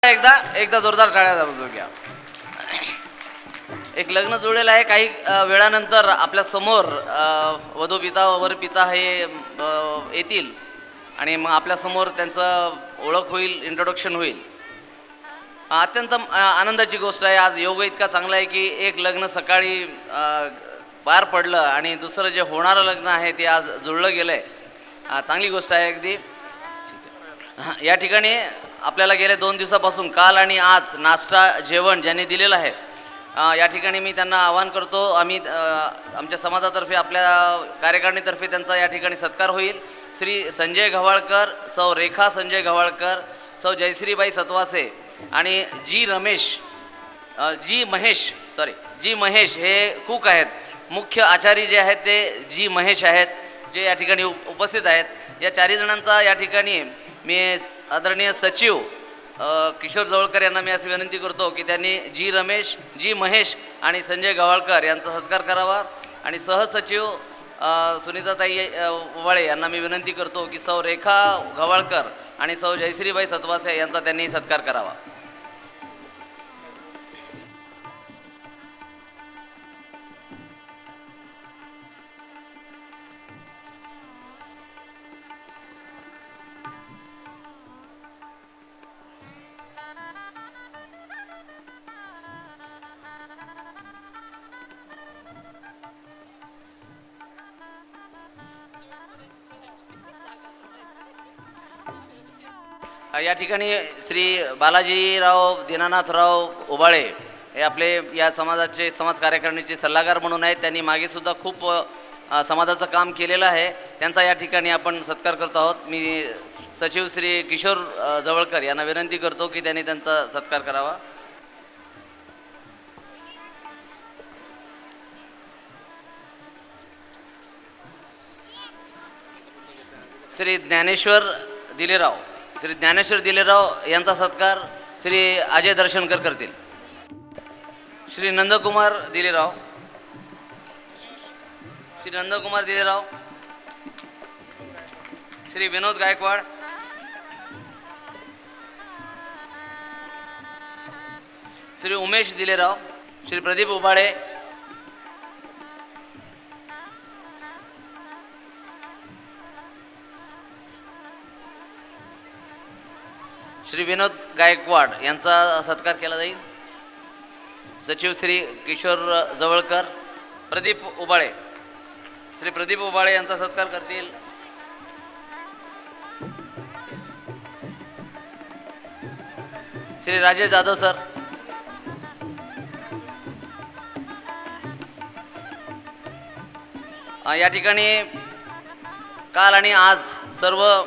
एकदा एकदा जोरदार टाळ्या वाजवून घ्या. एक लग्न जुळलेलं आहे. काही वेळानंतर आपल्या समोर वधू पिता वर पिता हे येतील आणि मग आपल्या समोर त्यांचं ओळख होईल, इंट्रोडक्शन होईल. अत्यंत आनंदाची गोष्ट आहे. आज योग इतका चांगला आहे की एक लग्न सकाळी पार पडलं आणि दुसरं जे होणारं लग्न आहे ते आज जुळलं गेलं आहे. चांगली गोष्ट आहे अगदी. या ठिकाणी आपल्याला गेल्या 2 दिवसापासून काल आणि आज नाश्ता जेवण ज्यांनी दिलेलं आहे, या ठिकाणी मी त्यांना आवाहन करतो. आम्ही आमच्या समाजातर्फे आपल्या कार्यकारिणीतर्फे त्यांचा या ठिकाणी सत्कार होईल. श्री संजय गव्हाळकर, सौ रेखा संजय गव्हाळकर, सौ जयश्रीबाई सतवासे आणि जी महेश हे कुक आहेत. मुख्य आचारी जे आहेत ते जी महेश आहेत, जे या ठिकाणी उपस्थित आहेत. या 4 जणांचा या ठिकाणी मी आदरणीय सचिव किशोर जवळकर यांना मी अशी विनंती करतो की त्यांनी जी महेश आणि संजय गव्हाळकर यांचा सत्कार करावा. आणि सहसचिव सुनीताताई उबाळे यांना मी विनंती करतो की सौ रेखा गव्हाळकर आणि सौ जयश्रीबाई सतवासे यांचा त्यांनी सत्कार करावा. या ठिकाणी श्री बालाजीराव दीनानाथराव उबाळे हे आपले या समाजाचे समाज कार्यकारिणीचे सल्लागार म्हणून आहेत. त्यांनी मागेसुद्धा खूप समाजाचं काम केलेलं आहे. त्यांचा या ठिकाणी आपण सत्कार करतो आहोत. मी सचिव श्री किशोर जवळकर यांना विनंती करतो की त्यांनी त्यांचा सत्कार करावा. श्री ज्ञानेश्वर दिलेराव यांचा सत्कार श्री अजय दर्शनकर करतील. श्री नंदकुमार दिलेराव, श्री विनोद गायकवाड, श्री उमेश दिलेराव, श्री प्रदीप उबाळे, श्री विनोद गायकवाड यांचा सत्कार केला जाईल. सचिव श्री किशोर जवळकर, श्री प्रदीप उबाळे यांचा सत्कार करतील. श्री राजेश जाधव सर, या ठिकाणी काल आणि आज सर्व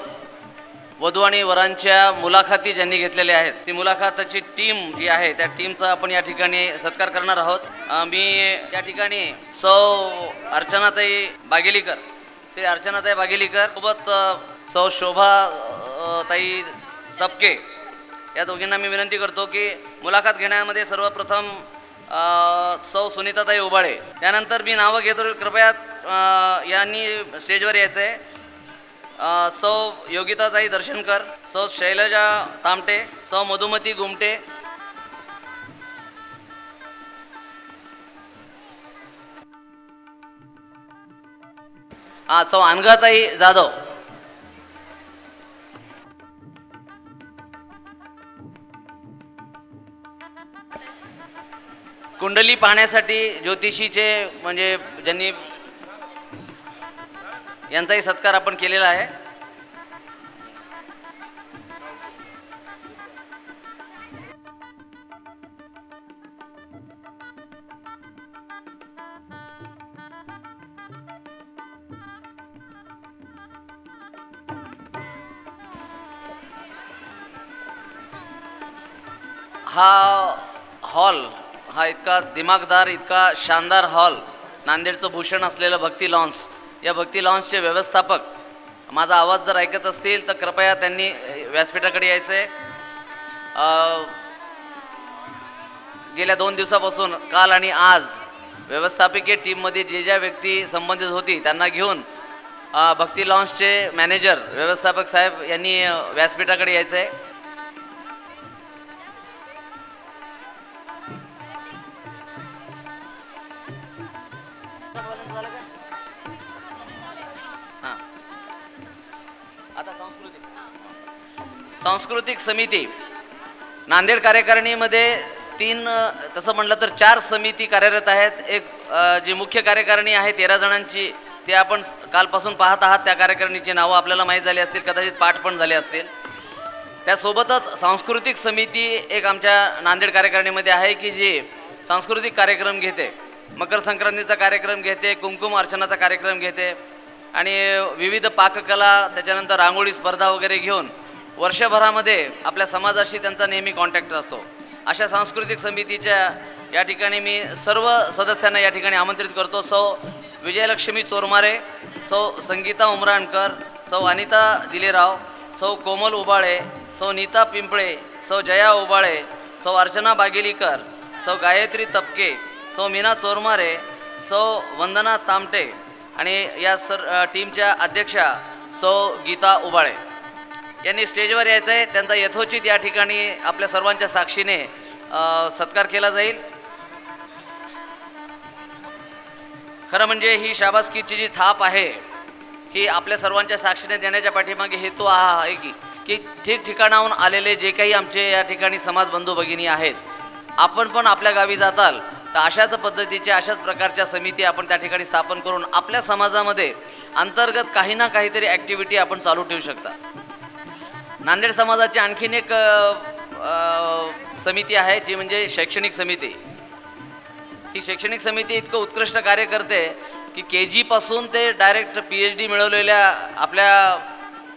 वधू आणि वरांच्या मुलाखती ज्यांनी घेतलेल्या आहेत, ती मुलाखताची टीम जी आहे त्या टीमचा आपण या ठिकाणी सत्कार करणार आहोत. मी या ठिकाणी सौ अर्चनाताई बागेलीकर, श्री अर्चनाताई बागेलीकर सोबत सौ शोभाताई तपके या दोघींना मी विनंती करतो की मुलाखत घेण्यामध्ये सर्वप्रथम सौ सुनीताताई उबाळे, त्यानंतर मी नावं घेतो, कृपया यांनी स्टेजवर यायचं आहे. सौ योगिताताई दर्शनकर, सौ शैलजा तामटे, सौ मधुमती गुमटे, सौ अनघाताई जाधव, कुंडली पाहण्यासाठी ज्योतिषीचे म्हणजे ज्यांनी यांचाही सत्कार आपण केलेला आहे. हा इतका दिमागदार, इतका शानदार हॉल, नांदेडचं भूषण असलेलं भक्ती लॉन्स, या भक्ती लॉन्सचे व्यवस्थापक माझा आवाज जर ऐकत असतील तर कृपया त्यांनी व्यासपीठाकडे यायचं आहे. गेल्या 2 दिवसापासून काल आणि आज व्यवस्थापकीय टीममध्ये ज्या व्यक्ती संबंधित होती त्यांना घेऊन भक्ती लॉन्सचे मॅनेजर व्यवस्थापक साहेब यांनी व्यासपीठाकडे यायचं आहे. झालं का? हां, आता सांस्कृतिक समिती नांदेड कार्यकारिणीमध्ये तसं म्हटलं तर 4 समिती कार्यरत आहेत. एक जी मुख्य कार्यकारिणी आहे 13 जणांची, ते आपण कालपासून पाहत आहात. त्या कार्यकारिणीची नावं आपल्याला माहीत झाली असतील, कदाचित पाठ पण झाले असतील. त्यासोबतच सांस्कृतिक समिती एक आमच्या नांदेड कार्यकारिणीमध्ये आहे की जी सांस्कृतिक कार्यक्रम घेते, मकर संक्रांतीचा कार्यक्रम घेते, कुंकुम अर्चनाचा कार्यक्रम घेते आणि विविध पाककला, त्याच्यानंतर रांगोळी स्पर्धा वगैरे घेऊन वर्षभरामध्ये आपल्या समाजाशी त्यांचा नेहमी कॉन्टॅक्ट असतो. अशा सांस्कृतिक समितीच्या या ठिकाणी मी सर्व सदस्यांना या ठिकाणी आमंत्रित करतो. सौ विजयलक्ष्मी चोरमारे, सौ संगीता उमराणकर, सौ अनिता दिलेराव, सौ कोमल उबाळे, सौ नीता पिंपळे, सौ जया उबाळे, सौ अर्चना बागेलीकर, सौ गायत्री तपके, सौ मीना चोरमारे, सौ वंदना तामटे आणि या टीमच्या अध्यक्षा सौ गीता उबाळे यांनी स्टेजवर यायचं आहे. त्यांचा यथोचित या ठिकाणी आपल्या सर्वांच्या साक्षीने सत्कार केला जाईल. खरं म्हणजे ही शाबासकीची जी थाप आहे ही आपल्या सर्वांच्या साक्षीने देण्याच्या पाठीमागे हेतू हा आहे की ठिकठिकाणाहून आलेले जे काही आमचे या ठिकाणी समाज बंधू भगिनी आहेत, आपण पण आपल्या गावी जाताल तर अशाच पद्धतीच्या अशाच प्रकारच्या समिती आपण त्या ठिकाणी स्थापन करून आपल्या समाजामध्ये अंतर्गत काही ना काहीतरी ॲक्टिव्हिटी आपण चालू ठेवू शकता. नांदेड समाजाची आणखीन एक समिती आहे जी म्हणजे शैक्षणिक समिती. ही शैक्षणिक समिती इतकं उत्कृष्ट कार्य करते की KG पासून ते डायरेक्ट PhD मिळवलेल्या आपल्या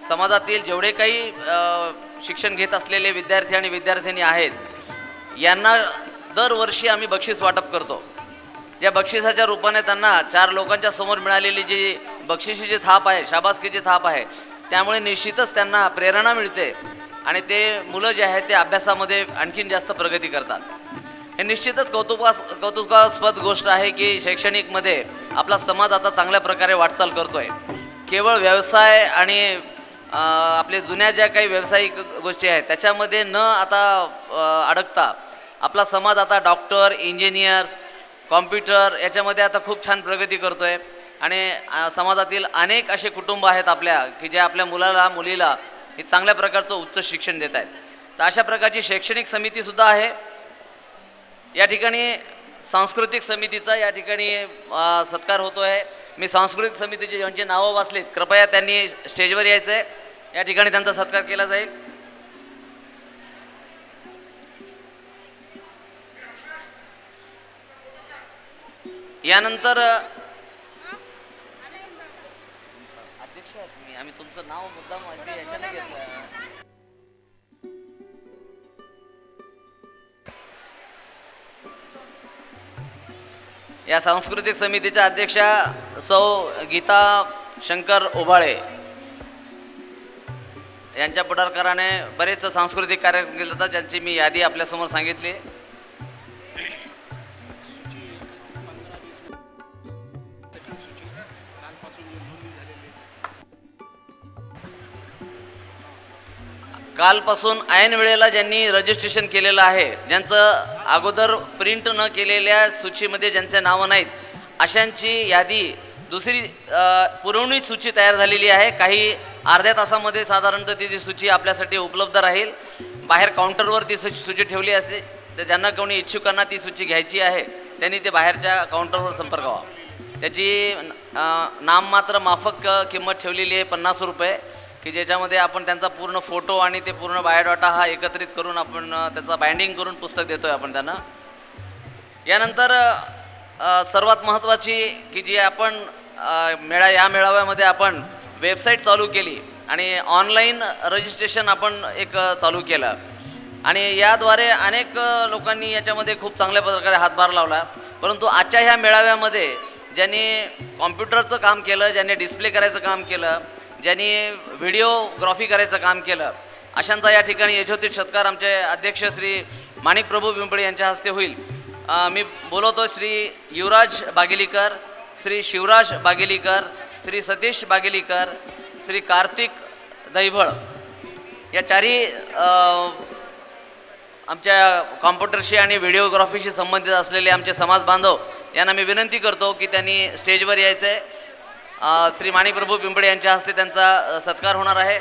समाजातील जेवढे काही शिक्षण घेत असलेले विद्यार्थी आणि विद्यार्थिनी आहेत, यांना दरवर्षी आम्ही बक्षीस वाटप करतो. ज्या बक्षिसाच्या रूपाने त्यांना 4 लोकांच्या समोर मिळालेली जी बक्षिसीची थाप आहे, शाबासकीची थाप आहे, त्यामुळे निश्चितच त्यांना प्रेरणा मिळते आणि ते मुलं जे आहेत ते अभ्यासामध्ये आणखीन जास्त प्रगती करतात. हे निश्चितच कौतुकास्पद गोष्ट आहे की शैक्षणिकमध्ये आपला समाज आता चांगल्या प्रकारे वाटचाल करतो आहे. केवळ व्यवसाय आणि आपले जुन्या ज्या काही व्यावसायिक गोष्टी आहेत त्याच्यामध्ये न आता अडकता आपला समाज आता डॉक्टर, इंजिनियर्स, कॉम्प्युटर याच्यामध्ये आता खूप छान प्रगती करतो आहे आणि समाजातील अनेक असे कुटुंब आहेत आपल्या की जे आपल्या मुलाला मुलीला हे चांगल्या प्रकारचं उच्च शिक्षण देत आहेत. तर अशा प्रकारची शैक्षणिक समितीसुद्धा आहे. या ठिकाणी सांस्कृतिक समितीचा या ठिकाणी सत्कार होतो आहे. मी सांस्कृतिक समितीचे ज्यांची नावं वाचलीत कृपया त्यांनी स्टेजवर यायचं आहे. या ठिकाणी त्यांचा सत्कार केला जाईल. यानंतर अध्यक्ष आहेत तुम्ही, आम्ही तुमचं नाव मुद्दाम याच्यानं घेतलं. या सांस्कृतिक समितीच्या अध्यक्षा सौ गीता शंकर उबाळे यांच्या पुढाकाराने बरेच सांस्कृतिक कार्यक्रम केले जातात, ज्यांची मी यादी आपल्यासमोर सांगितली. कालपासून ऐन वेळेला ज्यांनी रजिस्ट्रेशन केलेलं आहे, ज्यांचं अगोदर प्रिंट न केलेल्या सूचीमध्ये ज्यांचे नावं नाहीत, अशांची यादी दुसरी पुरवणी सूची तयार झालेली आहे. काही अर्ध्या तासामध्ये साधारणतः ती सूची आपल्यासाठी उपलब्ध राहील. बाहेर काउंटरवर ती सूची ठेवली असते, तर ज्यांना कोणी इच्छुकांना ती सूची घ्यायची आहे त्यांनी ते बाहेरच्या काउंटरवर संपर्क व्हावा. त्याची नाममात्र माफक किंमत ठेवलेली आहे 50 रुपये, की ज्याच्यामध्ये आपण त्यांचा पूर्ण फोटो आणि ते पूर्ण बायोडाटा हा एकत्रित करून आपण त्याचा बाइंडिंग करून पुस्तक देतो आहे आपण त्यांना. यानंतर सर्वात महत्त्वाची की जी आपण या मेळाव्यामध्ये आपण वेबसाईट चालू केली आणि ऑनलाईन रजिस्ट्रेशन आपण एक चालू केलं आणि याद्वारे अनेक लोकांनी याच्यामध्ये खूप चांगल्या प्रकारे हातभार लावला. परंतु आजच्या ह्या मेळाव्यामध्ये ज्यांनी कॉम्प्युटरचं काम केलं, ज्यांनी डिस्प्ले करायचं काम केलं, ज्यांनी व्हिडिओग्राफी करायचं काम केलं, अशांचा या ठिकाणी यशोचित सत्कार आमचे अध्यक्ष श्री माणिक प्रभू पिंपळे यांच्या हस्ते होईल. मी बोलवतो श्री युवराज बागेलीकर, श्री शिवराज बागेलीकर, श्री सतीश बागेलीकर, श्री कार्तिक दैभळ या 4ही आमच्या कॉम्प्युटरशी आणि व्हिडिओग्राफीशी संबंधित असलेले आमचे समाज बांधव यांना मी विनंती करतो की त्यांनी स्टेजवर यायचं आहे. श्री माणिक प्रभू पिंपळे यांच्या हस्ते त्यांचा सत्कार होणार आहे.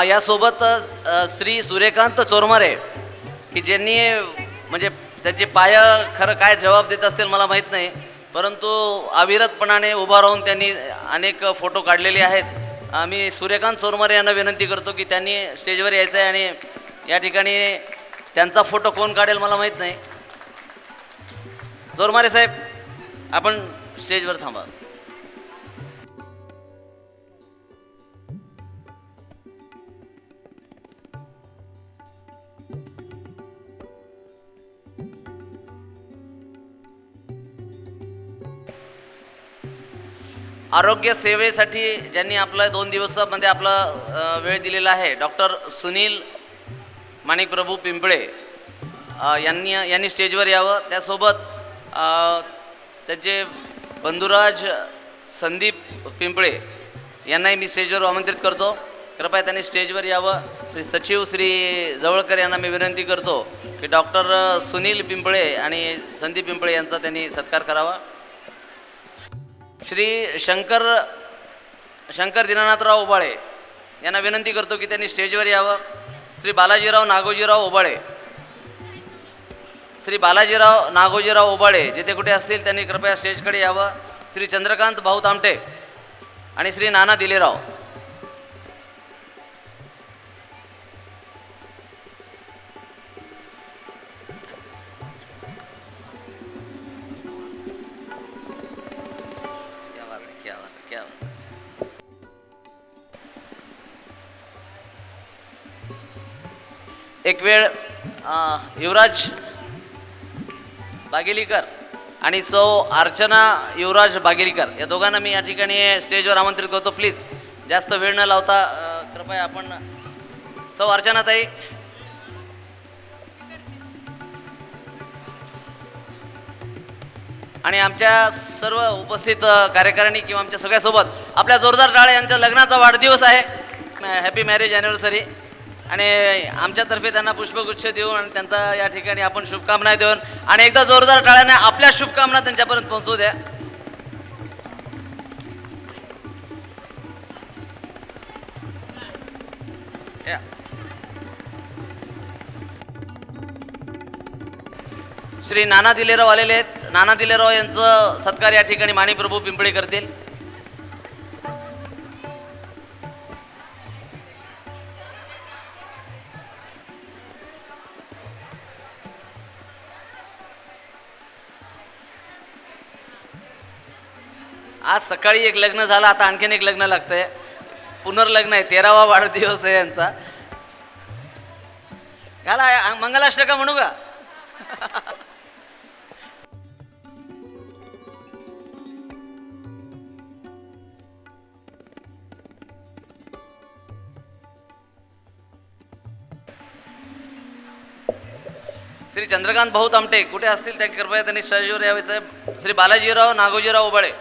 यासोबत श्री सूर्यकांत चोरमारे की ज्यांनी म्हणजे त्याचे पाय खरं काय जबाब देत असतील मला माहीत नाही, परंतु अविरतपणाने उभा राहून त्यांनी अनेक फोटो काढलेले आहेत. मी सूर्यकांत चोरमारे यांना विनंती करतो की त्यांनी स्टेजवर यायचं आहे आणि या ठिकाणी त्यांचा फोटो कोण काढेल मला माहीत नाही. चोरमारे साहेब आपण स्टेजवर थांबा. आरोग्य सेवेसाठी ज्यांनी आपला 2 दिवसामध्ये आपला वेळ दिलेला आहे डॉक्टर सुनील माणिकप्रभू पिंपळे यांनी स्टेजवर यावं. त्यासोबत त्यांचे बंधुराज संदीप पिंपळे यांनाही मी स्टेजवर आमंत्रित करतो. कृपया त्यांनी स्टेजवर यावं. श्री सचिव श्री जवळकर यांना मी विनंती करतो की डॉक्टर सुनील पिंपळे आणि संदीप पिंपळे यांचा त्यांनी सत्कार करावा. श्री शंकर दीनानाथराव ओबाळे यांना विनंती करतो की त्यांनी स्टेजवर यावं. श्री बालाजीराव नागोजीराव ओबाळे, श्री बालाजीराव नागोजीराव ओबाळे जिथे कुठे असतील त्यांनी कृपया स्टेजकडे यावं. श्री चंद्रकांत भाऊ तामटे आणि श्री नाना दिलेराव. एक वेळ युवराज बागेलीकर आणि सौ अर्चना युवराज बागेलीकर या दोघांना मी या ठिकाणी स्टेजवर आमंत्रित करतो. प्लीज जास्त वेळ न लावता कृपया आपण सौ अर्चनाताई आणि आमच्या सर्व उपस्थित कार्यकारिणी किंवा आमच्या सगळ्यासोबत आपल्या जोरदार टाळ्या. यांच्या लग्नाचा वाढदिवस आहे. हॅपी मॅरेज ॲनिव्हर्सरी आणि आमच्यातर्फे त्यांना पुष्पगुच्छ देऊन आणि त्यांचा या ठिकाणी आपण शुभकामना देऊन आणि एकदा जोरदार टाळ्याने आपल्या शुभकामना त्यांच्यापर्यंत पोहोचवू द्या. श्री नाना दिलेराव आलेले आहेत. नाना दिलेराव यांचं सत्कार या ठिकाणी माणिकप्रभू पिंपळे करतील. आज सकाळी एक लग्न झालं, आता आणखीन एक लग्न लागतंय. पुनर्लग्न आहे, 13वा वाढदिवस आहे यांचा. घाला मंगलाष्टका म्हणू का? श्री चंद्रकांत भाऊ तामटे कुठे असतील त्या कृपया त्यांनी स्टेजवर यायचं आहे. श्री बालाजीराव नागोजीराव ओबाळे,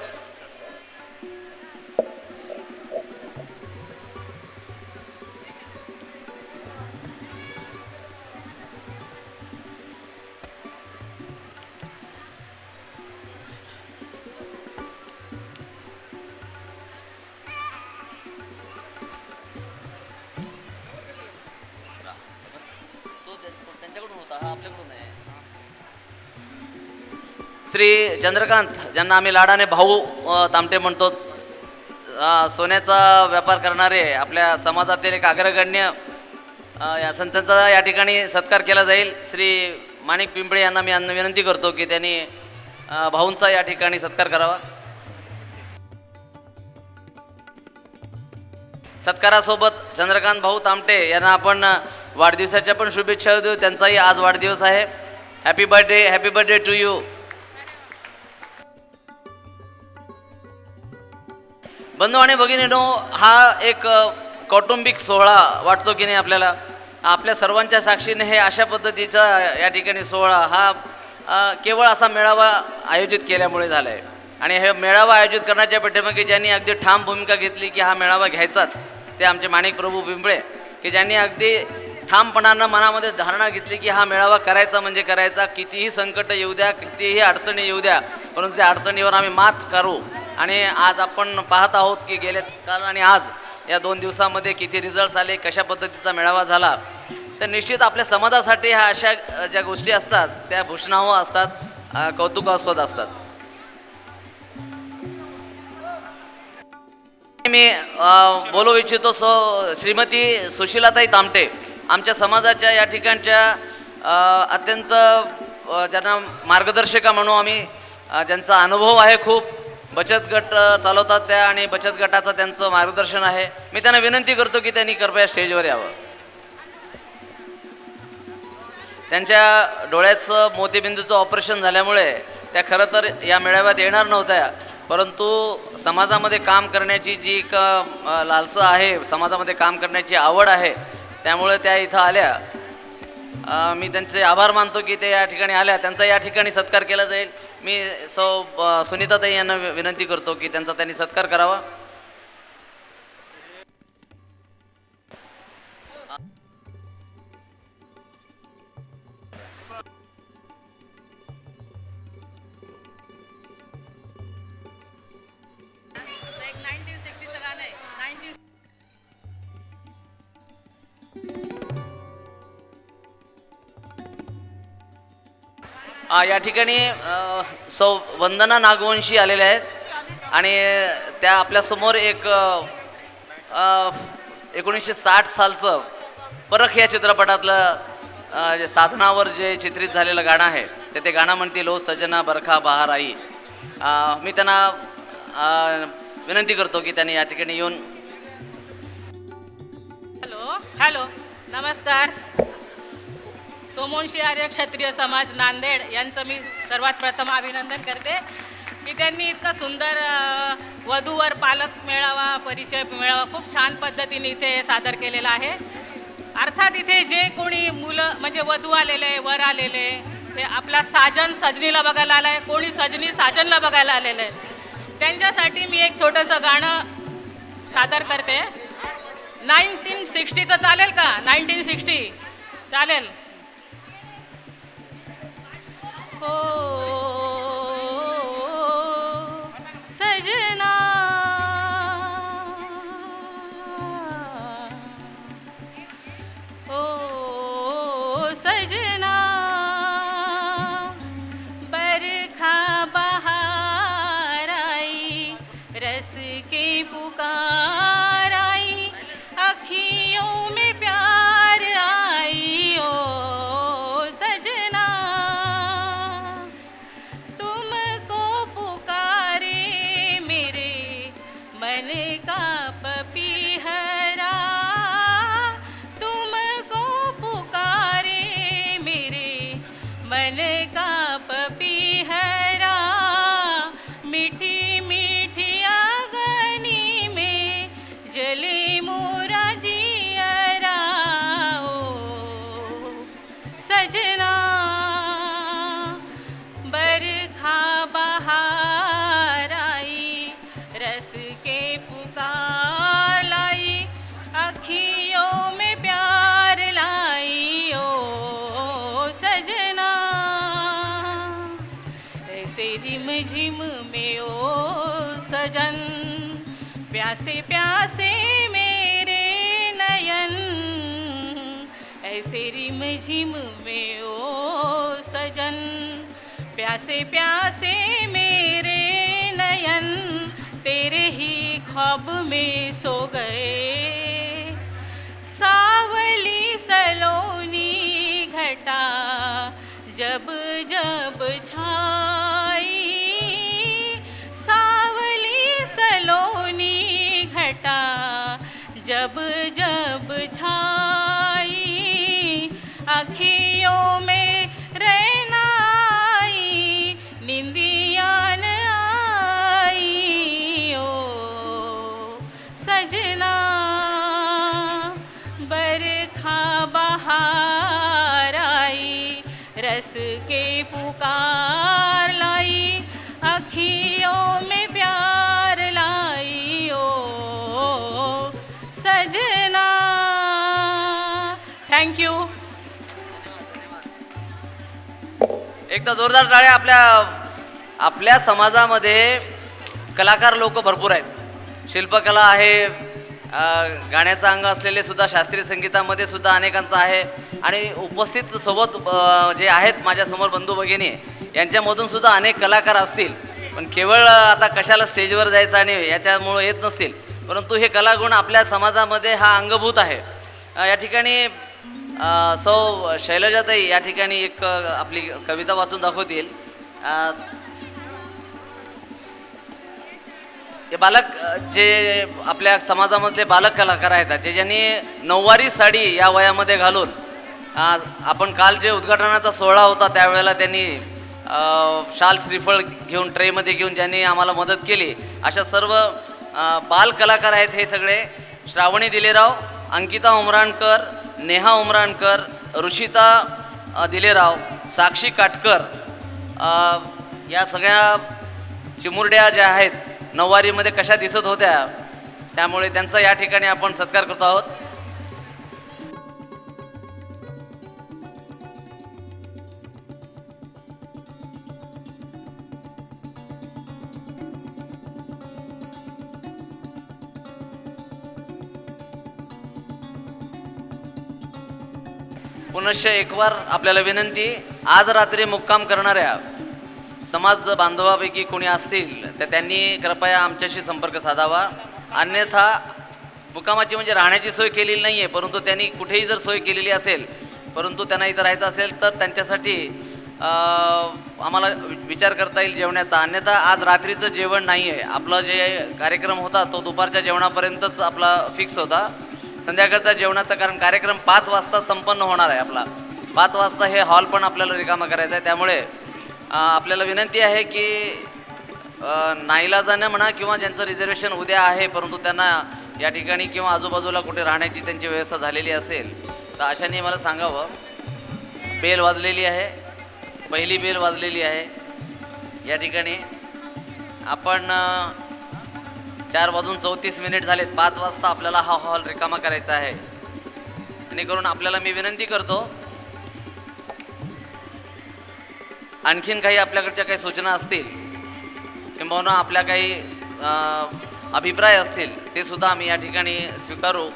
श्री चंद्रकांत ज्यांना आम्ही लाडाने भाऊ तामटे म्हणतोच, सोन्याचा व्यापार करणारे आपल्या समाजातील एक अग्रगण्य या संतांचा या ठिकाणी सत्कार केला जाईल. श्री माणिक पिंपळे यांना मी विनंती करतो की त्यांनी भाऊंचा या ठिकाणी सत्कार करावा. सत्कारासोबत चंद्रकांत भाऊ तामटे यांना आपण वाढदिवसाच्या पण शुभेच्छा देऊ. त्यांचाही आज वाढदिवस आहे. Happy birthday to you. बंधू आणि भगिनीनो, हा एक कौटुंबिक सोहळा वाटतो की नाही आपल्याला. आपल्या सर्वांच्या साक्षीने हे अशा पद्धतीचा या ठिकाणी सोहळा हा केवळ असा मेळावा आयोजित केल्यामुळे झाला आहे. आणि हे मेळावा आयोजित करण्याच्या पाठीमागे ज्यांनी अगदी ठाम भूमिका घेतली की हा मेळावा घ्यायचाच, ते आमचे माणिक प्रभू पिंपळे, की ज्यांनी अगदी ठामपणानं मनामध्ये धारणा घेतली की हा मेळावा करायचा म्हणजे करायचा, कितीही संकट येऊ द्या, कितीही अडचणी येऊ द्या, परंतु त्या अडचणीवर आम्ही मात करू. आणि आज आपण पाहत आहोत की गेले काल आणि आज या 2 दिवसामध्ये किती रिझल्ट्स आले, कशा पद्धतीचा मेळावा झाला. तर निश्चित आपल्या समाजासाठी ह्या अशा ज्या गोष्टी असतात त्या भूषणावह असतात, कौतुकास्पद असतात. मी बोलू इच्छितो श्रीमती सुशीलाताई तामटे, आमच्या समाजाच्या या ठिकाणच्या अत्यंत ज्यांना मार्गदर्शिका म्हणू आम्ही, ज्यांचा अनुभव आहे, खूप बचत गट चालवतात त्या आणि बचत गटाचं त्यांचं मार्गदर्शन आहे. मी त्यांना विनंती करतो की त्यांनी कृपया स्टेजवर यावं. त्यांच्या डोळ्याचं मोतीबिंदूचं ऑपरेशन झाल्यामुळे त्या खरं तर या मेळाव्यात येणार नव्हत्या, परंतु समाजामध्ये काम करण्याची जी एक लालसा आहे, समाजामध्ये काम करण्याची आवड आहे, त्यामुळे त्या इथं आल्या. मी त्यांचे आभार मानतो की ते या ठिकाणी आल्या. त्यांचा या ठिकाणी सत्कार केला जाईल. मी सुनीताताई यांना विनंती करतो की त्यांचा त्यांनी सत्कार करावा. या ठिकाणी वंदना नागवंशी आलेल्या आहेत आणि त्या आपल्यासमोर एक 1960 सालचं परख या चित्रपटातलं साधनावर जे चित्रित झालेलं गाणं आहे ते गाणं म्हणतील, ओ सजना बरखा बहार आई. मी त्यांना विनंती करतो की त्यांनी या ठिकाणी येऊन. हॅलो, नमस्कार. सोमवंशी आर्य क्षत्रिय समाज नांदेड यांचं मी सर्वात प्रथम अभिनंदन करते की त्यांनी इतकं सुंदर वधूवर पालक मेळावा, परिचय मेळावा खूप छान पद्धतीने इथे सादर केलेला आहे. अर्थात इथे जे कोणी मुलं म्हणजे वधू आलेले, वर आलेले, ते आपला साजन सजनीला बघायला आला आहे, कोणी सजनी साजनला बघायला आलेलं आहे. त्यांच्यासाठी मी एक छोटंसं गाणं सादर करते. 1960चं चालेल का? 1960 चालेल. हो सजना हो सजना बरखा बहार आई, रस के पुकार आई, अखियों में प्यार आई. ओ सजना तुमको पुकारे मेरे मन का पपीहरा, तुमको पुकारे मेरे मन का पपीहरा. मीठी मीठी आंगनी में जले मोरा जियरा. ओ सजना बरखा बहार आई, रस के पुकार लाई, अखियों में प्यार लाई. ओ सजना ऐसे रिम झिम में ओ सजन, प्यासे प्यासे मेरे नयन. ऐसे रिम झिम में ओ सजन, प्यासे प्यासे मेरे नयन, तेरे ही ख्वाब में सो गए. सावली सलोनी घटा जब जब छाई, सावली सलोनी घटा जब जब छाई. अखियों में रहना आई, निंदिया न आई. ओ सजना बरखा बहार आई, रस के पुकार लाई, अखियों में प्यार लाई. ओ सजना. थँक्यू. थँक्यू. एकदा जोरदार टाळ्या. आपल्या समाजामध्ये कलाकार लोक भरपूर आहेत. शिल्पकला आहे, गाण्याचं अंग असलेले सुद्धा शास्त्रीय संगीतामध्ये सुद्धा अनेकांचं आहे. आणि उपस्थित सोबत जे आहेत माझ्यासमोर बंधू भगिनी, यांच्यामधून सुद्धा अनेक कलाकार असतील. पण केवळ आता कशाला स्टेजवर जायचं आणि याच्यामुळं येत नसतील, परंतु हे कलागुण आपल्या समाजामध्ये हा अंगभूत आहे. या ठिकाणी सौ शैलजाताई या ठिकाणी एक आपली कविता वाचून दाखवतील. हे बालक जे आपल्या समाजामधले बालक कलाकार आहेत, जे ज्यांनी नऊवारी साडी या वयामध्ये घालून आपण काल जे उद्घाटनाचा सोहळा होता त्यावेळेला त्यांनी शाल श्रीफळ घेऊन ट्रेमध्ये घेऊन ज्यांनी आम्हाला मदत केली, अशा सर्व बाल कलाकार आहेत हे सगळे. श्रावणी दिलेराव, अंकिता उमराणकर, नेहा उमराणकर, ऋषिता दिलेराव, साक्षी काटकर, या सगळ्या चिमुरड्या ज्या आहेत नऊवारीमध्ये कशा दिसत होत्या, त्यामुळे त्यांचा या ठिकाणी आपण सत्कार करतो आहोत. पुनश्च एक वार आपल्याला विनंती, आज रात्री मुक्काम करणाऱ्या समाज बांधवापैकी कोणी असतील तर त्यांनी कृपया आमच्याशी संपर्क साधावा. अन्यथा मुक्कामाची म्हणजे राहण्याची सोय केलेली नाही आहे, परंतु त्यांनी कुठेही जर सोय केलेली असेल, परंतु त्यांना इथं राहायचं असेल तर त्यांच्यासाठी आम्हाला विचार करता येईल जेवण्याचा. अन्यथा आज रात्रीचं जेवण नाही आहे. आपला जे कार्यक्रम होता तो दुपारच्या जेवणापर्यंतच आपला फिक्स होता. संध्याकाळचा जेवणाचा कारण कार्यक्रम 5 वाजता संपन्न होणार आहे आपला. 5 वाजता हे हॉल पण आपल्याला रिकामा करायचा आहे. त्यामुळे आपल्याला विनंती आहे की नाईलाजानं म्हणा किंवा ज्यांचं रिझर्वेशन उद्या आहे परंतु त्यांना या ठिकाणी किंवा आजूबाजूला कुठे राहण्याची त्यांची व्यवस्था झालेली असेल तर अशाने मला सांगावं. बेल वाजलेली आहे, पहिली बेल वाजलेली आहे. या ठिकाणी आपण 4:34 झालेत. 5 वाजता आपल्याला हा हॉल रिकामा करायचा आहे. जेणेकरून आपल्याला मी विनंती करतो, आणखीन काही आपल्याकडच्या काही सूचना असतील किंबहुना आपल्या काही अभिप्राय असतील ते सुद्धा आम्ही या ठिकाणी स्वीकारू.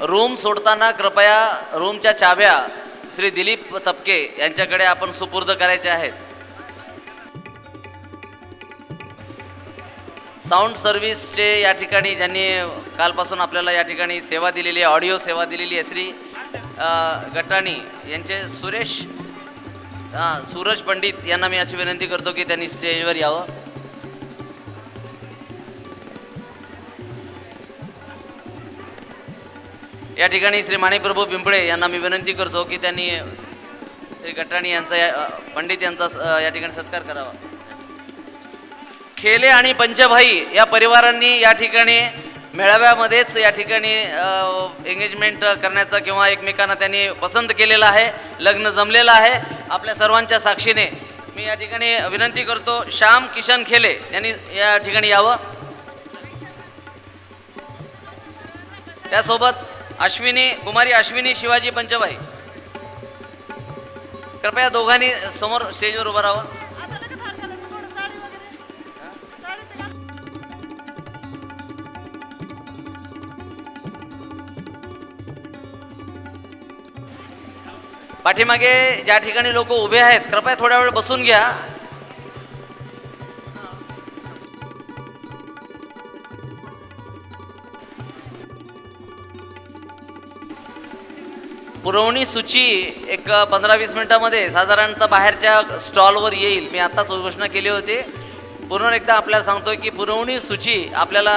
रूम सोडताना कृपया रूमच्या चाव्या श्री दिलीप तपके यांच्याकडे आपण सुपूर्द करायचे आहेत. साऊंड सर्व्हिसचे या ठिकाणी ज्यांनी कालपासून आपल्याला या ठिकाणी सेवा दिलेली आहे, ऑडिओ सेवा दिलेली आहे, श्री गटाणी यांचे सूरज पंडित यांना मी अशी विनंती करतो की त्यांनी स्टेजवर यावं. या ठिकाणी श्री माणिकप्रभू पिंपळे यांना मी विनंती करतो की त्यांनी श्री गटाणी यांचा पंडित यांचा या ठिकाणी सत्कार करावा. खेले आणि पंचभाई या परिवारांनी या ठिकाणी मेळाव्यामध्येच या ठिकाणी एंगेजमेंट करण्याचा किंवा एकमेकांना त्यांनी पसंत केलेला आहे, लग्न जमलेलं आहे. आपल्या सर्वांच्या साक्षीने मी या ठिकाणी विनंती करतो श्याम किशन खेले यांनी या ठिकाणी यावं. त्यासोबत कुमारी अश्विनी शिवाजी पंचभाई, कृपया दोघांनी समोर स्टेजवर उभं राहावं. पाठीमागे ज्या ठिकाणी लोक उभे आहेत कृपया थोड्या वेळ बसून घ्या. पुरवणी सूची एक 15-20 मिनिटामध्ये साधारणतः बाहेरच्या स्टॉलवर येईल. मी आत्ताच घोषणा केली होती. पुन्हा एकदा आपल्याला सांगतोय की पुरवणी सूची आपल्याला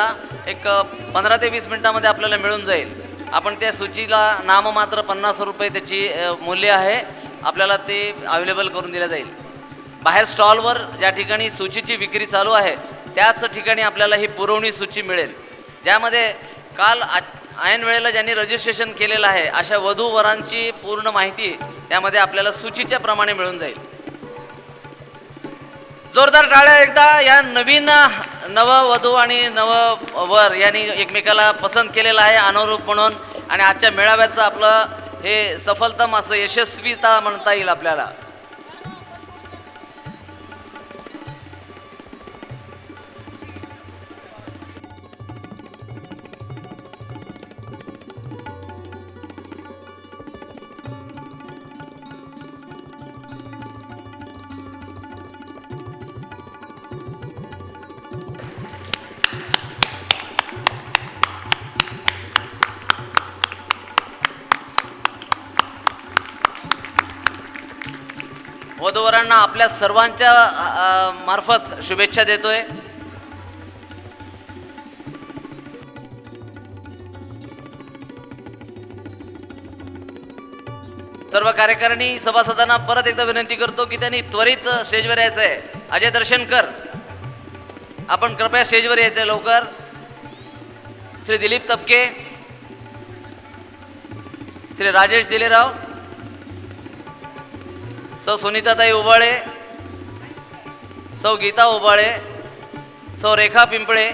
एक 15 ते 20 मिनिटामध्ये आपल्याला मिळून जाईल. आपण त्या सूचीला नाममात्र 50 रुपये त्याची मूल्य आहे, आपल्याला ते अवेलेबल करून दिलं जाईल. बाहेर स्टॉलवर ज्या ठिकाणी सूचीची विक्री चालू आहे त्याच ठिकाणी आपल्याला ही पुरवणी सूची मिळेल, ज्यामध्ये काल ऐन वेळेला ज्यांनी रजिस्ट्रेशन केलेलं आहे अशा वधूवरांची पूर्ण माहिती त्यामध्ये आपल्याला सूचीच्या प्रमाणे मिळून जाईल. जोरदार टाळ्या एकदा या नवीन नववधू आणि नववर यांनी एकमेकाला पसंत केलेलं आहे अनुरूप म्हणून, आणि आजच्या मेळाव्याचं आपलं हे सफलतम असं यशस्वीता म्हणता येईल आपल्याला. वधूवरांना आपल्या सर्वांच्या मार्फत शुभेच्छा देतोय. सर्व कार्यकारिणी सभासदांना परत एकदा विनंती करतो की त्यांनी त्वरित स्टेजवर यायचं आहे. अजय दर्शनकर, आपण कृपया स्टेजवर यायचं आहे लवकर. श्री दिलीप तपके, श्री राजेश दिलेराव, सौ सुनीताताई उबाळे, सौ गीता उबाळे, सौ रेखा पिंपळे,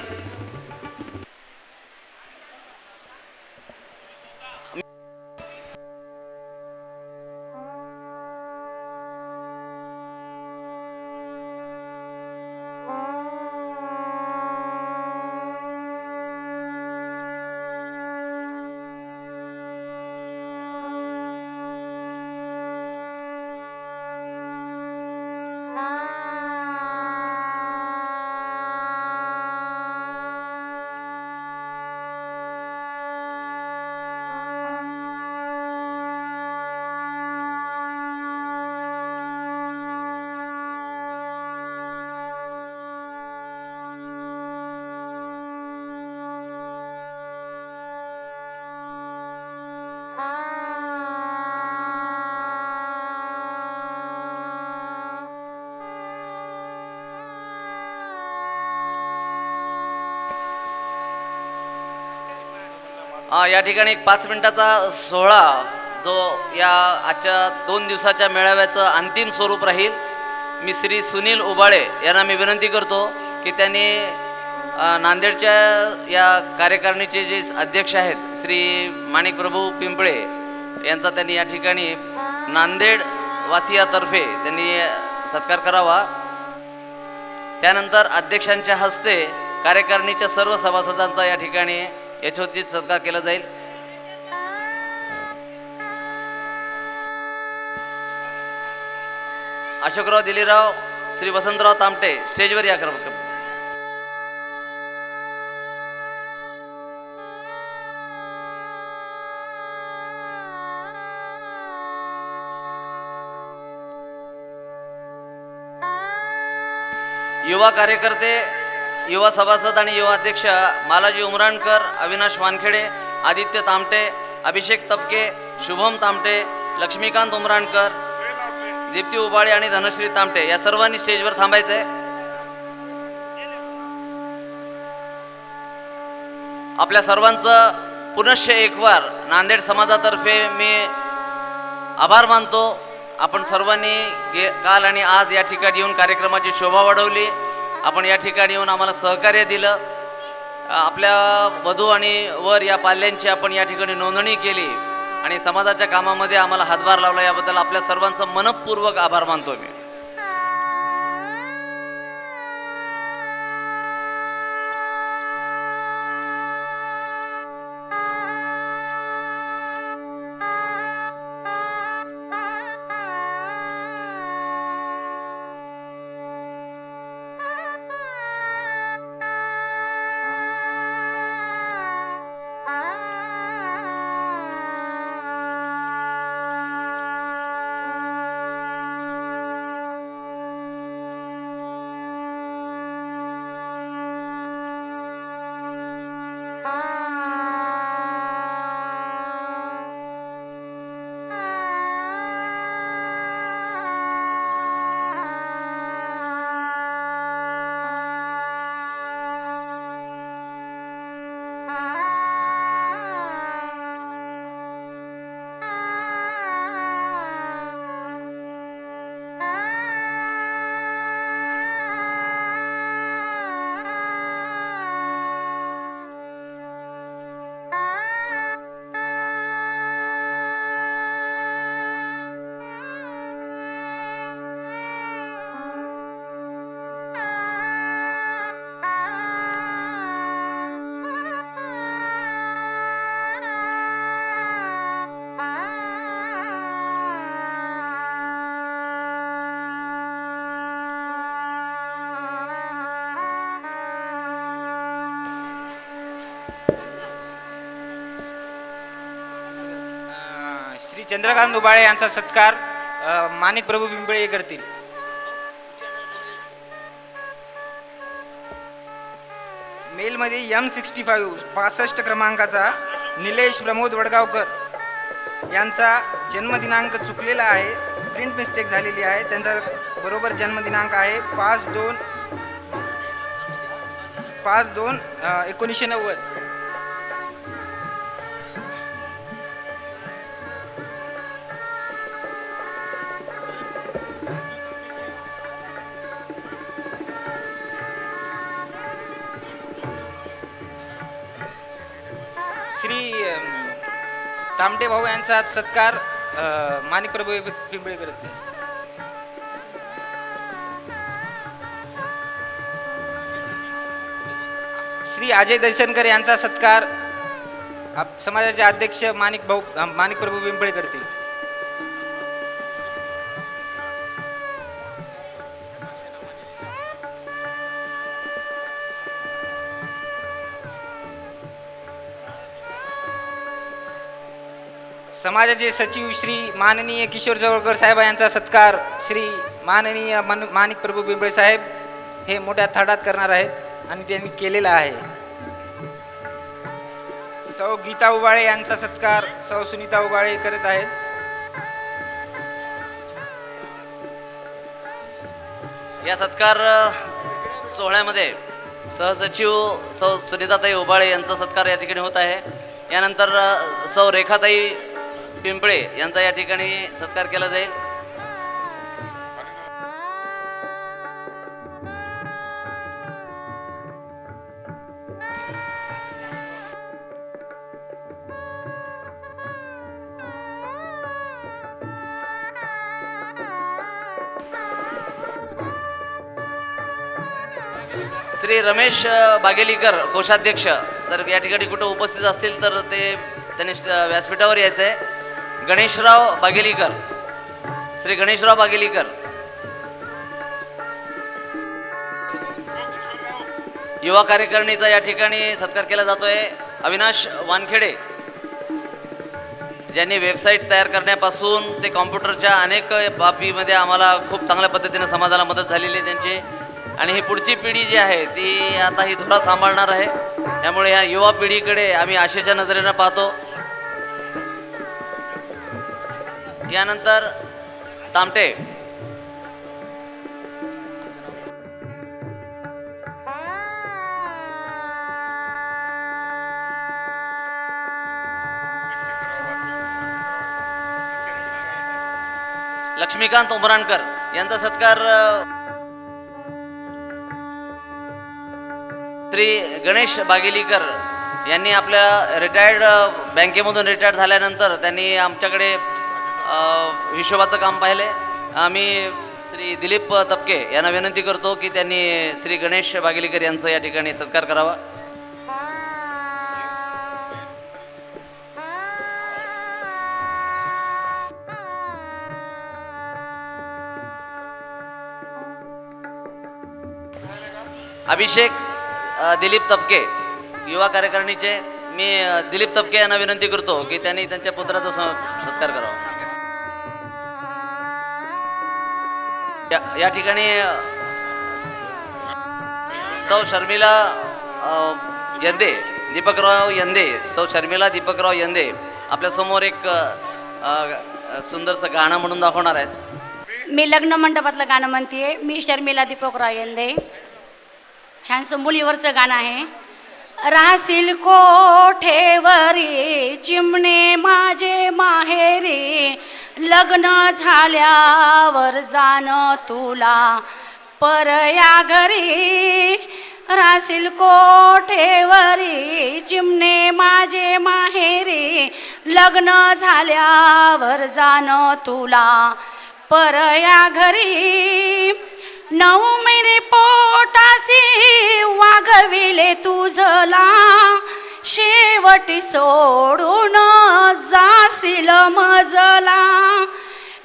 या ठिकाणी एक 5 मिनिटाचा सोहळा जो या आजच्या 2 दिवसाच्या मेळाव्याचं अंतिम स्वरूप राहील. मी श्री सुनील उबाळे यांना मी विनंती करतो की त्यांनी नांदेडच्या या कार्यकारिणीचे जे अध्यक्ष आहेत श्री माणिक प्रभू पिंपळे यांचा त्यांनी या ठिकाणी नांदेड वासियातर्फे त्यांनी सत्कार करावा. त्यानंतर अध्यक्षांच्या हस्ते कार्यकारिणीच्या सर्व सभासदांचा या ठिकाणी यथोचित सत्कार केला जाईल. अशोकराव दिलीराव, श्री वसंतराव तामटे स्टेजवर या. युवा कार्यकर्ते, युवा सभासद आणि युवा अध्यक्ष मालाजी उमराणकर, अविनाश वानखेडे, आदित्य तामटे, अभिषेक तपके, शुभम तामटे, लक्ष्मीकांत उमराणकर, दीप्ती उबाळे आणि धनश्री तामटे या सर्वांनी स्टेजवर थांबायचंय. आपल्या सर्वांचं पुनश्च एक वार नांदेड समाजातर्फे मी आभार मानतो. आपण सर्वांनी काल आणि आज या ठिकाणी येऊन कार्यक्रमाची शोभा वाढवली. आपण या ठिकाणी येऊन आम्हाला सहकार्य दिलं. आपल्या वधू आणि वर या पाल्यांची आपण या ठिकाणी नोंदणी केली आणि समाजाच्या कामामध्ये आम्हाला हातभार लावला. याबद्दल आपल्या सर्वांचं मनपूर्वक आभार मानतो मी. चंद्रकांत उबाळे यांचा सत्कार माणिक प्रभू पिंपळे करतील. मेलमध्ये M65 65 क्रमांकाचा निलेश प्रमोद वडगावकर यांचा जन्मदिनांक चुकलेला आहे, प्रिंट मिस्टेक झालेली आहे. त्यांचा बरोबर जन्मदिनांक आहे 5/2/1990. श्री तामटे भाऊ यांचा सत्कार माणिक प्रभू पिंपळे करतील. श्री अजय दर्शनकर यांचा सत्कार समाजाचे अध्यक्ष माणिक प्रभू पिंपळे करतील. समाजाचे सचिव श्री माननीय किशोर जवळकर साहेब यांचा सत्कार श्री माननीय माणिक प्रभू पिंपळे साहेब हे मोठ्या थाटात करणार आहेत आणि त्यांनी केलेला आहे. सौ गीता उबाळे यांचा सत्कार सौ सुनीता उबाळे करत आहेत. या सत्कार सोहळ्यामध्ये सहसचिव सौ सुनीताताई उबाळे यांचा सत्कार या ठिकाणी होत आहे. यानंतर सौ रेखाताई पिंपळे यांचा या ठिकाणी सत्कार केला जाईल. श्री रमेश बागेलीकर कोषाध्यक्ष जर या ठिकाणी कुठं उपस्थित असतील तर त्यांनी व्यासपीठावर यायचं आहे. गणेशराव बागेलीकर, श्री गणेशराव बागेलीकर. युवा कार्यकारिणीचा या ठिकाणी सत्कार केला जातोय. अविनाश वानखेडे ज्यांनी वेबसाईट तयार करण्यापासून ते कॉम्प्युटरच्या अनेक बाबीमध्ये आम्हाला खूप चांगल्या पद्धतीने समाजाला मदत झालेली आहे त्यांची. आणि ही पुढची पिढी जी आहे ती आता ही धुरा सांभाळणार आहे. त्यामुळे ह्या युवा पिढीकडे आम्ही आशेच्या नजरेनं पाहतो. यानंतर तामटे लक्ष्मीकांत उमराणकर यांचा सत्कार श्री गणेश बागेलीकर यांनी आपल्या रिटायर्ड बँकेमधून रिटायर्ड झाल्यानंतर त्यांनी आमच्याकडे हिशोबाचं काम पाहिले. आम्ही श्री दिलीप तपके यांना विनंती करतो की त्यांनी श्री गणेश बागेलीकर यांचा या ठिकाणी सत्कार करावा. अभिषेक दिलीप तपके युवा कार्यकारिणीचे मी दिलीप तपके यांना विनंती करतो की त्यांनी त्यांच्या पुत्राचा सत्कार करावा. या ठिकाणी सौ शर्मिला यंदे दीपकराव यंदे सौ शर्मिला दीपकराव यंदे आपल्यासमोर एक सुंदरसं गाणं म्हणून दाखवणार आहेत. मी लग्न मंडपातलं गाणं म्हणते. मी शर्मिला दीपकराव यंदे. छानसं मुलीवरचं गाणं आहे. राहशील कोठेवरी चिमणे माझे माहेरी, लग्न झाल्यावर जाण तुला परया घरी. राहशील कोठेवरी चिमणे माझे माहेरी, लग्न झाल्यावर जाण तुला परया घरी. 9 महिने पोटासी वागविले तुझला, शेवटी सोडून जाशील मजला.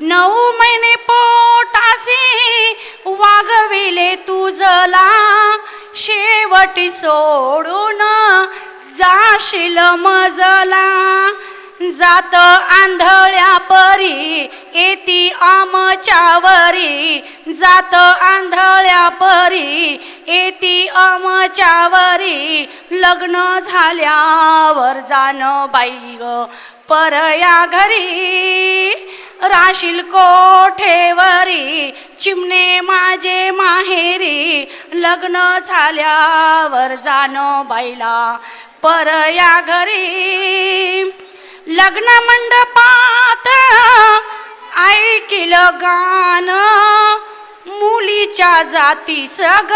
9 महिने पोटासी वागविले तुझला, शेवटी सोडून जाशील मजला. जात आंधळ्या परी येती आमच्यावरी, जात आंधळ्या परी येती आमच्यावरी, लग्न झाल्यावर जाणं बाई ग परया घरी, राशील कोठेवरी चिमणे माझे माहेरी, लग्न झाल्यावर जाणं बाईला परया घरी. लग्न मंडपात ऐकिलं गाणं, मुलीच्या जातीचं ग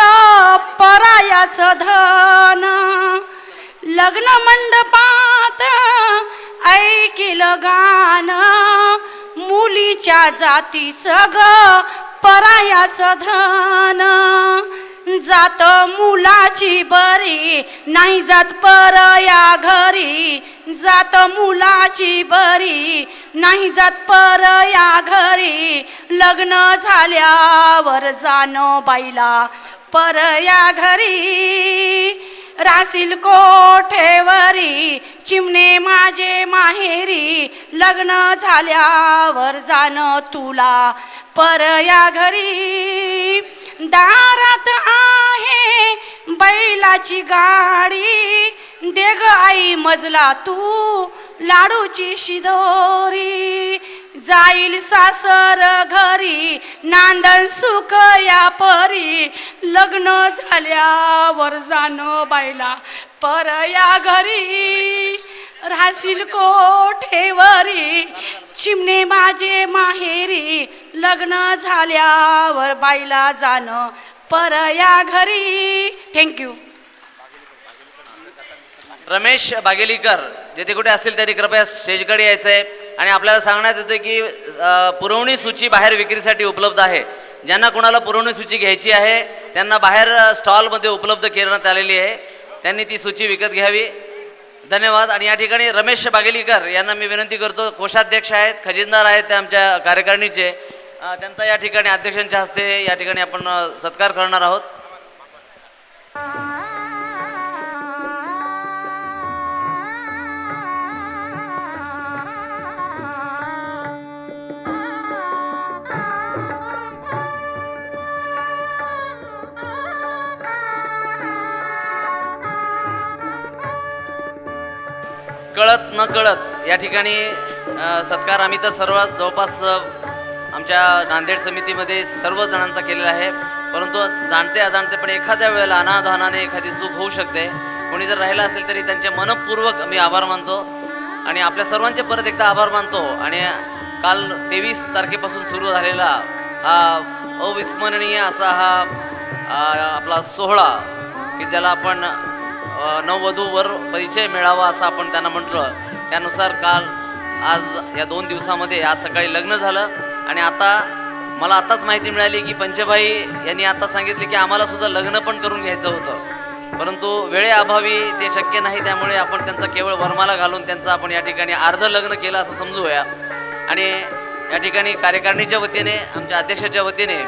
परायाचं धन. लग्न मंडपात ऐकिलं गाणं, मुलीच्या जातीचं ग परायाचं धन. जात मुलाची बरी नाही जात परया घरी, जात मुलाची बरी नाही जात परया घरी, लग्न झाल्यावर जाणं बाईला परया घरी. राशील कोठेवरी चिमणे माझे माहेरी, लग्न झाल्यावर जाणं तुला परया घरी. दारात आहे बैलाची गाडी, दे ग आई मजला तू लाडूची शिदोरी. जाईल सासर घरी नांदन सुख या परी, लग्न झाल्यावर जाणं बाईला परया घरी. राशील कोठेवरी चिमणे माझे माहेरी, लग्न झाल्यावर बाईला जाणं परया घरी. थँक्यू. रमेश बागेलीकर जेथे कुठे असतील त्यांनी कृपया स्टेजकडे यायचं आहे. आणि आपल्याला सांगण्यात येतं की पुरवणी सूची बाहेर विक्रीसाठी उपलब्ध आहे. ज्यांना कोणाला पुरवणी सूची घ्यायची आहे त्यांना बाहेर स्टॉलमध्ये उपलब्ध करण्यात आलेली आहे, त्यांनी ती सूची विकत घ्यावी. धन्यवाद. आणि या ठिकाणी रमेश बागेलीकर यांना मी विनंती करतो, कोषाध्यक्ष आहेत, खजिनदार आहेत ते आमच्या कार्यकारिणीचे, त्यांचा या ठिकाणी अध्यक्षांच्या हस्ते या ठिकाणी आपण सत्कार करणार आहोत. कळत न कळत या ठिकाणी सत्कार आम्ही तर सर्व जवळपास आमच्या नांदेड समितीमध्ये सर्व जणांचा केलेला आहे, परंतु जाणते अजाणते पण एखाद्या वेळेला अनाधानाने एखादी चूक होऊ शकते. कोणी जर राहिलं असेल तरी त्यांचे मनपूर्वक मी आभार मानतो आणि आपल्या सर्वांचे परत एकदा आभार मानतो. आणि काल 23 तारखेपासून सुरू झालेला हा अविस्मरणीय असा हा आपला सोहळा की ज्याला आपण नववधूवर परिचय मिळावा असं आपण त्यांना म्हटलं, त्यानुसार काल आज या 2 दिवसामध्ये आज सकाळी लग्न झालं. आणि आता मला आताच माहिती मिळाली की पंचभाई यांनी आता सांगितले की आम्हाला सुद्धा लग्न पण करून घ्यायचं होतं, परंतु वेळेअभावी ते शक्य नाही. त्यामुळे आपण त्यांचा केवळ वरमाला घालून त्यांचं आपण या ठिकाणी अर्ध लग्न केलं असं समजूया. आणि या ठिकाणी कार्यकारिणीच्या वतीने आमच्या अध्यक्षाच्या वतीने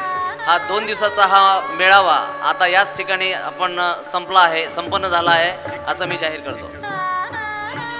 हा 2 दिवसाचा हा मेळावा आता याच ठिकाणी आपण संपला आहे, संपन्न झाला आहे असं मी जाहीर करतो.